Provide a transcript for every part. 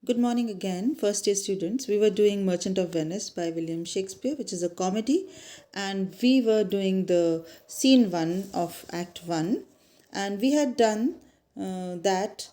Good morning again, first year students. We were doing Merchant of Venice by William Shakespeare, which is a comedy, and we were doing the scene 1 of Act 1. And we had done that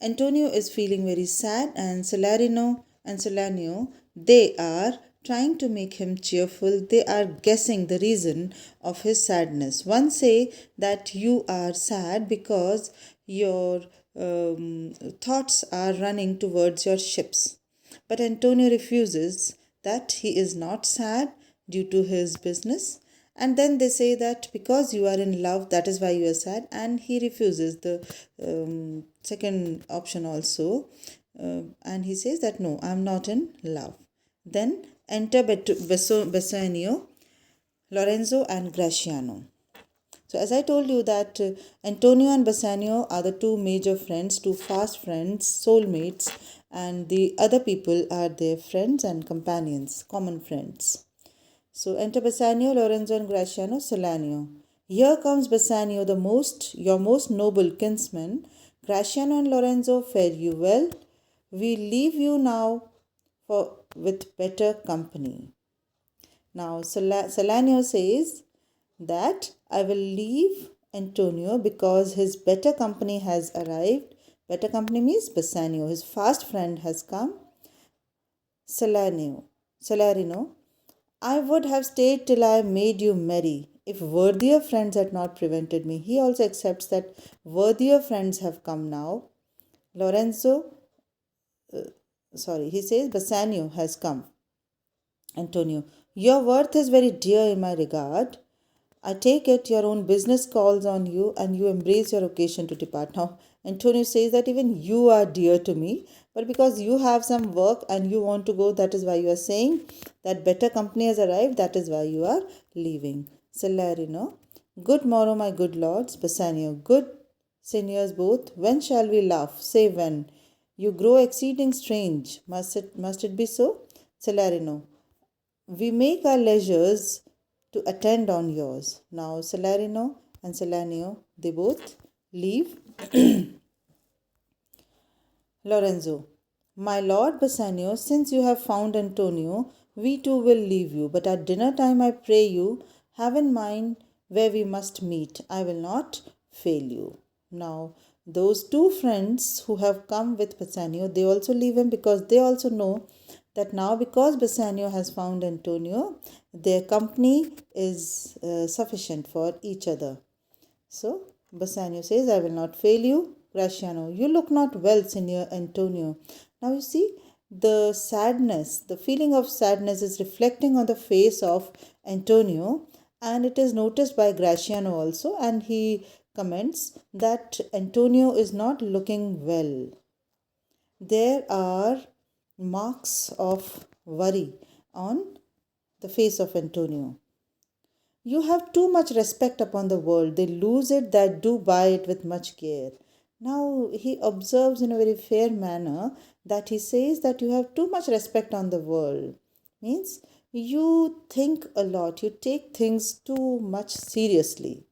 Antonio is feeling very sad, and Salarino and Solanio, they are trying to make him cheerful. They are guessing the reason of his sadness. One say that you are sad because your thoughts are running towards your ships. But Antonio refuses that he is not sad due to his business. And then they say that because you are in love, that is why you are sad. And he refuses the second option also. And he says that no, I'm not in love. Then enter Bassanio, Lorenzo, and Graciano. So, as I told you that Antonio and Bassanio are the two major friends, two fast friends, soulmates, and the other people are their friends and companions, common friends. So, enter Bassanio, Lorenzo, and Graciano, Solanio. Here comes Bassanio, your most noble kinsman. Graciano and Lorenzo, fare you well. We leave you now with better company. Now, Solanio says that I will leave Antonio because his better company has arrived. Better company means Bassanio. His fast friend has come. Salarino, I would have stayed till I made you merry if worthier friends had not prevented me. He also accepts that worthier friends have come now. Lorenzo, he says Bassanio has come. Antonio, your worth is very dear in my regard. I take it your own business calls on you and you embrace your occasion to depart. Now, Antonio says that even you are dear to me, but because you have some work and you want to go, that is why you are saying that better company has arrived, that is why you are leaving. Salarino, good morrow, my good lords. Bassanio, good seniors both. When shall we laugh? Say when. You grow exceeding strange. Must it be so? Salarino, we make our leisures to attend on yours. Now, Salarino and Salanio, they both leave. Lorenzo, my lord Bassanio, since you have found Antonio, we too will leave you. But at dinner time, I pray you, have in mind where we must meet. I will not fail you. Now, those two friends who have come with Bassanio, they also leave him because they also know that now because Bassanio has found Antonio, their company is sufficient for each other. So Bassanio says, I will not fail you. Graciano, you look not well, Signor Antonio. Now you see, the sadness, the feeling of sadness is reflecting on the face of Antonio, and it is noticed by Graciano also, and he comments that Antonio is not looking well. There are marks of worry on the face of Antonio. You have too much respect upon the world. They lose it that do buy it with much care. Now he observes in a very fair manner that he says that you have too much respect on the world. Means you think a lot, you take things too much seriously.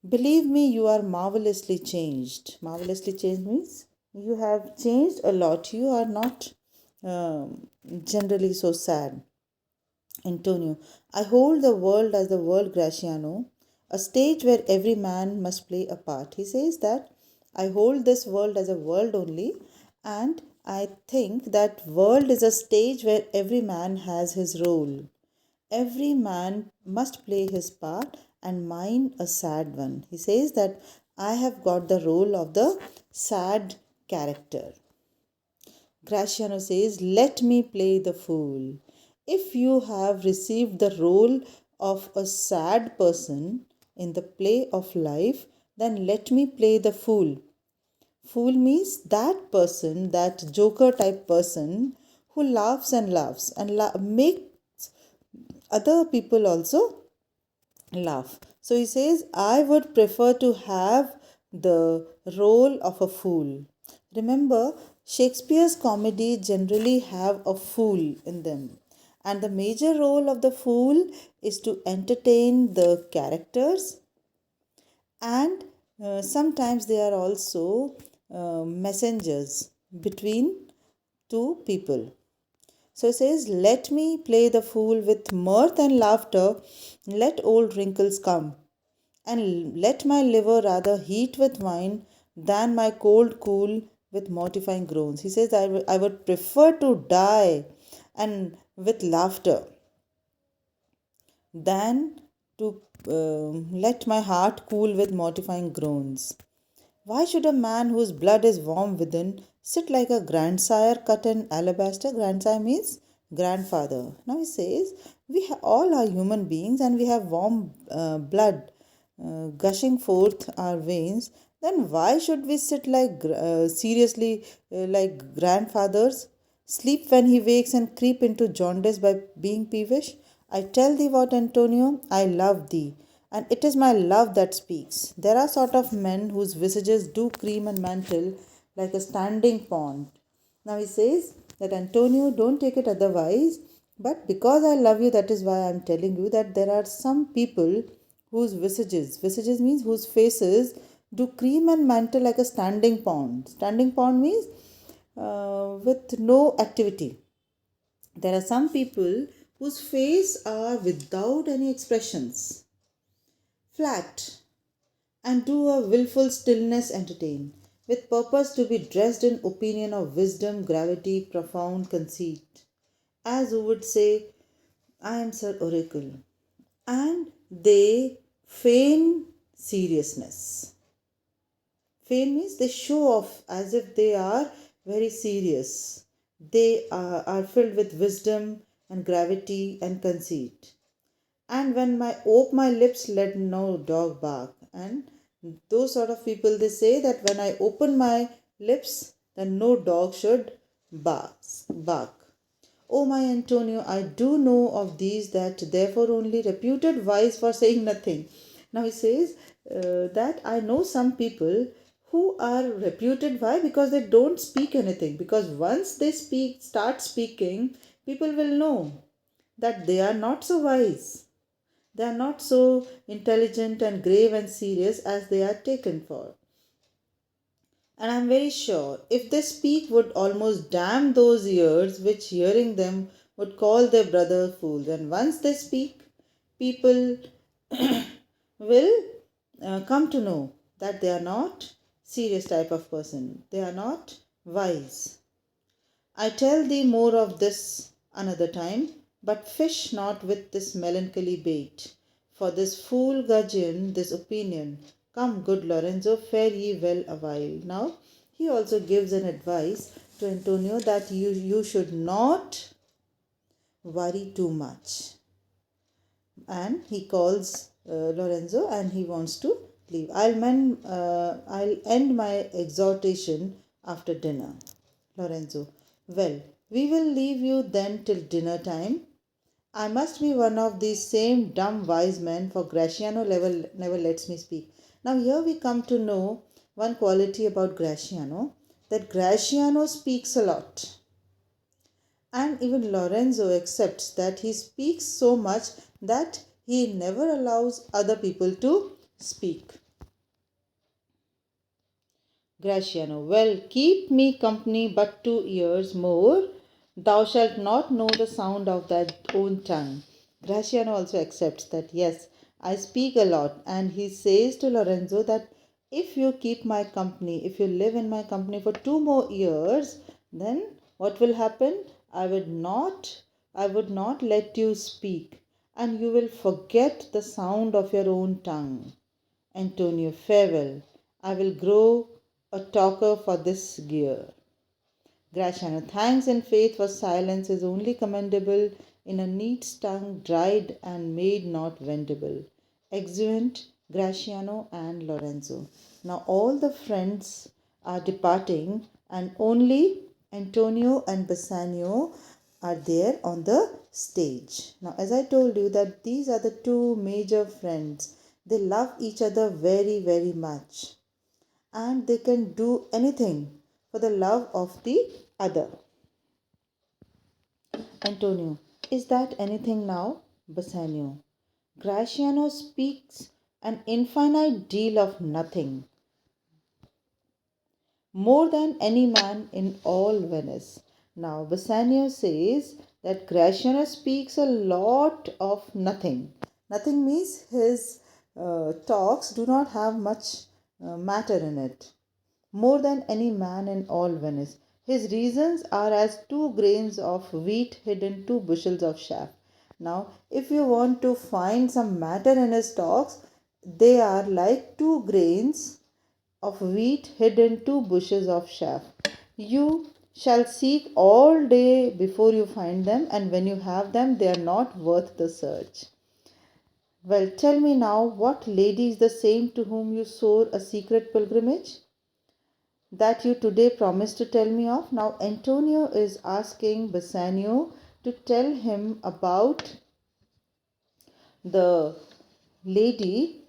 Believe me, you are marvelously changed. Marvelously changed means you have changed a lot. You are not generally so sad. Antonio, I hold the world as the world, Graciano, a stage where every man must play a part. He says that I hold this world as a world only, and I think that world is a stage where every man has his role. Every man must play his part, and mine a sad one. He says that I have got the role of the sad character. Graciano says, let me play the fool. If you have received the role of a sad person in the play of life, then let me play the fool. Fool means that person, that joker type person who laughs and laughs and makes other people also laugh. So he says, I would prefer to have the role of a fool. Remember, Shakespeare's comedy generally have a fool in them. And the major role of the fool is to entertain the characters, and sometimes they are also messengers between two people. So it says, let me play the fool with mirth and laughter, let old wrinkles come, and let my liver rather heat with wine than my cold cool with mortifying groans. He says, I would prefer to die and with laughter than to let my heart cool with mortifying groans. Why should a man whose blood is warm within sit like a grandsire cut in alabaster? Grandsire means grandfather. Now he says, all are human beings and we have warm blood gushing forth our veins. Then why should we sit like seriously like grandfathers? Sleep when he wakes and creep into jaundice by being peevish? I tell thee what, Antonio, I love thee, and it is my love that speaks. There are sort of men whose visages do cream and mantle like a standing pond. Now he says that, Antonio, don't take it otherwise, but because I love you, that is why I am telling you that there are some people whose visages means whose faces do cream and mantle like a standing pond. Standing pond means with no activity. There are some people whose face are without any expressions, flat, and do a wilful stillness entertain, with purpose to be dressed in opinion of wisdom, gravity, profound conceit, as who would say, I am Sir Oracle, and they feign seriousness. Feign means they show off as if they are very serious. They are filled with wisdom and gravity and conceit. And when I ope my lips, let no dog bark. And those sort of people, they say that when I open my lips, then no dog should bark. Oh, my Antonio, I do know of these that therefore only reputed wise for saying nothing. Now he says that I know some people who are reputed. Why? Because they don't speak anything. Because once they start speaking, people will know that they are not so wise. They are not so intelligent and grave and serious as they are taken for. And I am very sure if they speak would almost damn those ears which hearing them would call their brother fools. And once they speak, people will come to know that they are not serious type of person. They are not wise. I tell thee more of this another time, but fish not with this melancholy bait. For this fool gudgeon, this opinion. Come, good Lorenzo, fare ye well awhile. Now, he also gives an advice to Antonio that you should not worry too much. And he calls Lorenzo and he wants to leave. I'll end my exhortation after dinner. Lorenzo, well, we will leave you then till dinner time. I must be one of these same dumb wise men, for Graciano never lets me speak. Now, here we come to know one quality about Graciano, that Graciano speaks a lot. And even Lorenzo accepts that he speaks so much that he never allows other people to speak. Graciano, well, keep me company but 2 years more. Thou shalt not know the sound of thy own tongue. Graciano also accepts that, yes, I speak a lot. And he says to Lorenzo that if you keep my company, if you live in my company for 2 more years, then what will happen? I would not let you speak, and you will forget the sound of your own tongue. Antonio, farewell. I will grow a talker for this gear. Graciano, thanks and faith, for silence is only commendable in a neat's tongue dried and made not vendible. Exeunt Graciano and Lorenzo. Now all the friends are departing, and only Antonio and Bassanio are there on the stage. Now, as I told you, that these are the two major friends. They love each other very, very much, and they can do anything for the love of the other. Antonio, is that anything now? Bassanio, Graciano speaks an infinite deal of nothing, more than any man in all Venice. Now, Bassanio says that Gratiano speaks a lot of nothing. Nothing means his talks do not have much matter in it, more than any man in all Venice. His reasons are as 2 grains of wheat hidden 2 bushels of chaff. Now, if you want to find some matter in his talks, they are like 2 grains of wheat hidden 2 bushels of chaff. You shall seek all day before you find them, and when you have them, they are not worth the search. Well, tell me now, what lady is the saint to whom you swore a secret pilgrimage that you today promised to tell me of? Now, Antonio is asking Bassanio to tell him about the lady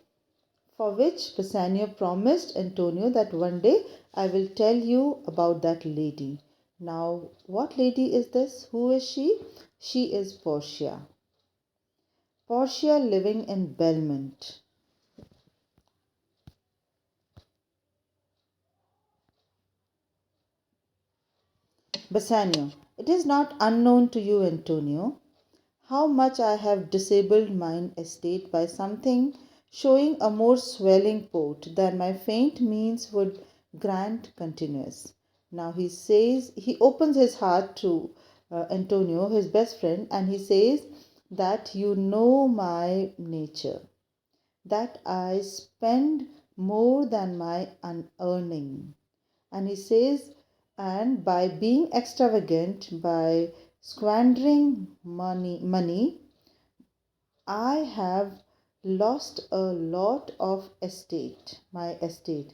for which Bassanio promised Antonio that one day I will tell you about that lady. Now, what lady is this? Who is she? She is Portia. Portia living in Belmont. Bassanio, it is not unknown to you, Antonio, how much I have disabled mine estate by something showing a more swelling port than my faint means would grant continuous. Now he says, he opens his heart to Antonio, his best friend, and he says that you know my nature, that I spend more than my unearning. And he says, and by being extravagant, by squandering money, I have lost a lot of estate, my estate.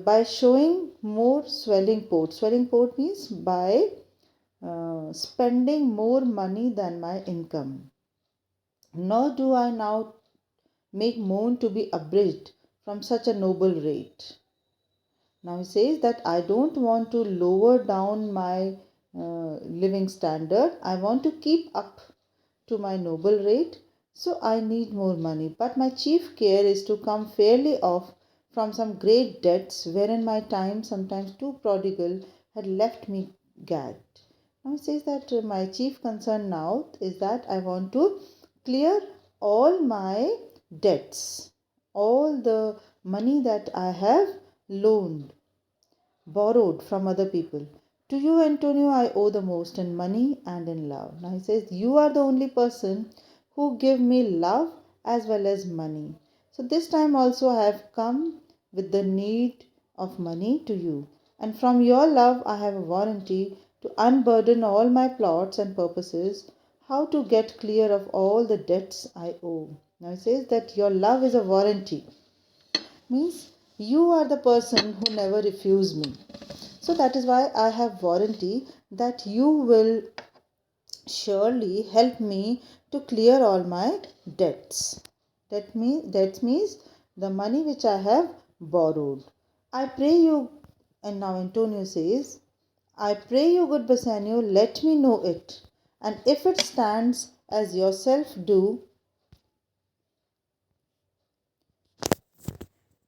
By showing more swelling port. Swelling port means by spending more money than my income. Nor do I now make moan to be abridged from such a noble rate. Now he says that I don't want to lower down my living standard. I want to keep up to my noble rate. So I need more money. But my chief care is to come fairly off from some great debts wherein my time, sometimes too prodigal, had left me gagged. Now he says that my chief concern now is that I want to clear all my debts, all the money that I have loaned, borrowed from other people. To you, Antonio, I owe the most in money and in love. Now he says, you are the only person who give me love as well as money. So this time also I have come with the need of money to you. And from your love I have a warranty to unburden all my plots and purposes, how to get clear of all the debts I owe. Now he says that your love is a warranty. Means you are the person who never refuse me. So that is why I have warranty that you will surely help me to clear all my debts. That means the money which I have borrowed. I pray you, and now Antonio says, I pray you, good Bassanio, let me know it. And if it stands as yourself do,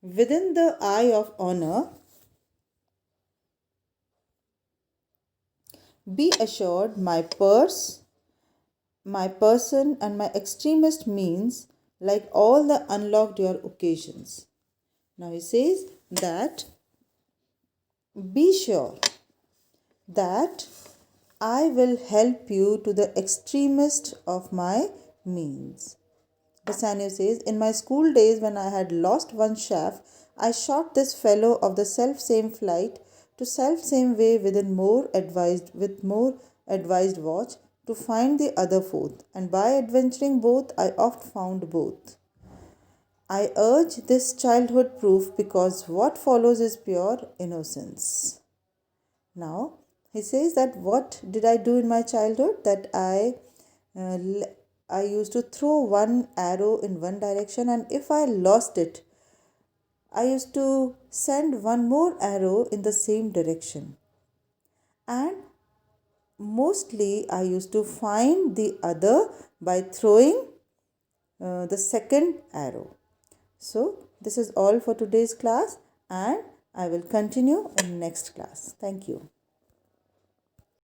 within the eye of honor, be assured my person and my extremist means like all the unlocked your occasions. Now he says that be sure that I will help you to the extremist of my means. Bassanio says, in my school days when I had lost one shaft, I shot this fellow of the self same flight to self same way with more advised watch to find the other fourth, and by adventuring both I oft found both. I urge this childhood proof because what follows is pure innocence. Now, he says that what did I do in my childhood? That uh, I used to throw one arrow in one direction, and if I lost it, I used to send one more arrow in the same direction. And mostly I used to find the other by throwing the second arrow. So, this is all for today's class, and I will continue in next class. Thank you.